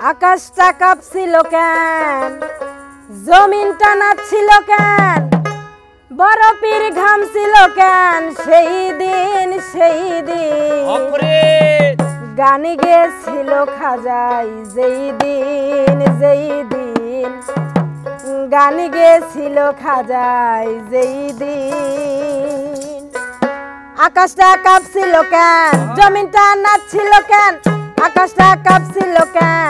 আকাশটা কাঁপছিল কেন, জমিনটা নাচছিল কেন, বরফের ঘাম ছিল কেন, সেই দিন গান গেছিল খাজাই, যেই দিন গান গেছিল খাজাই, যেই দিন। আকাশটা কাঁপছিল কেন, জমিনটা নাচছিল কেন, আকাশটা কাঁপছিল কেন,